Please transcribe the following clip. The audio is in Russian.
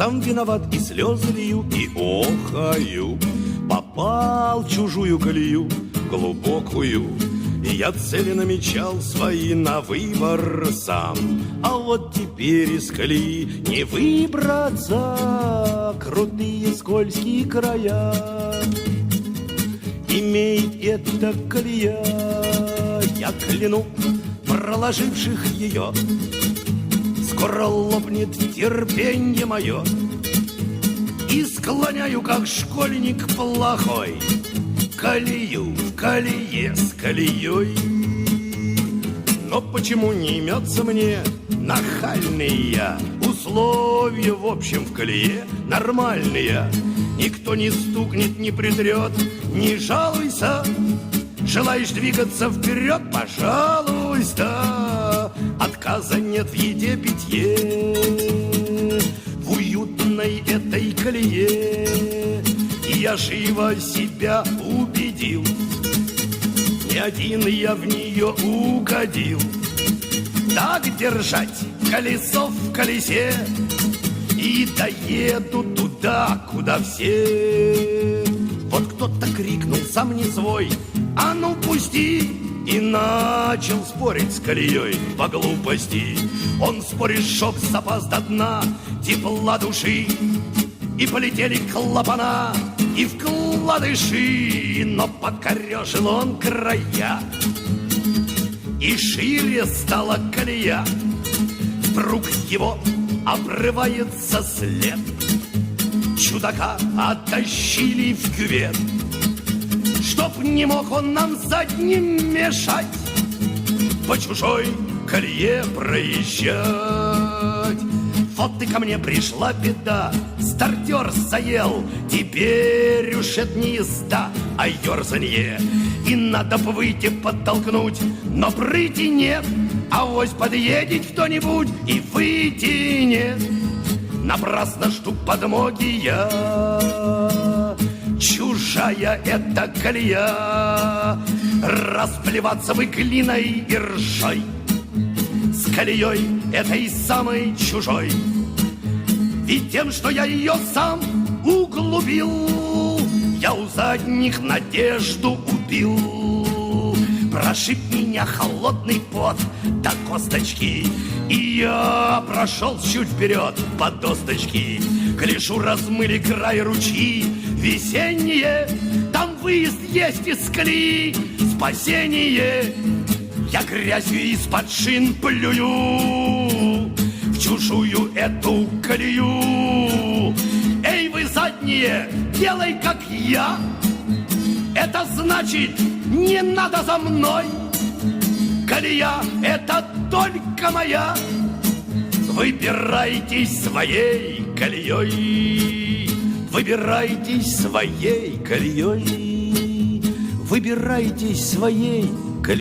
сам виноват, и слезы лью, и охаю. Попал в чужую колею глубокую, и я цели намечал свои на выбор сам. А вот теперь из колеи не выбраться, крутые скользкие края. Имеет эта колея, я кляну проложивших ее, скоро лопнет терпенье мое, и склоняю, как школьник плохой, колею в колее с колеей. Но почему не имется мне нахальный я? Условия, в общем, в колее нормальные. Никто не стукнет, не притрет, не жалуйся. Желаешь двигаться вперед, пожалуйста. Отказа нет в еде, питье, в уютной этой колее. И я живо себя убедил, не один я в нее угодил. Так держать колесо в колесе, и доеду туда, куда все. Вот кто-то крикнул, сам не свой: а ну пусти! И начал спорить с колеей по глупости. Он спорит, чтоб запас до дна тепла души, и полетели клапана, и вкладыши. Но покорежил он края, и шире стала колея. Вдруг его обрывается след. Чудака оттащили в кювет, чтоб не мог он нам задним мешать по чужой колее проезжать. Вот и ко мне пришла беда, стартер заел, теперь уж это не езда, а ерзанье. И надо бы выйти подтолкнуть, но прыти нет. Авось подъедет кто-нибудь и выйти нет. Напрасно жду подмоги я, чужая эта колея. Расплеваться бы глиной и ржой с колеей этой самой чужой. Ведь тем, что я ее сам углубил, я у задних надежду убил. Прошиб меня холодный пот до косточки, и я прошел чуть вперед по досточке. Гляжу, размыли край ручьи весенние, там выезд есть из колеи, спасение. Я грязью из-под шин плюю в чужую эту колею. Эй, вы задние, делай как я. Это значит, не надо за мной. Колея — это только моя. Выбирайтесь своей колеей. Выбирайтесь своей колеей. Выбирайтесь своей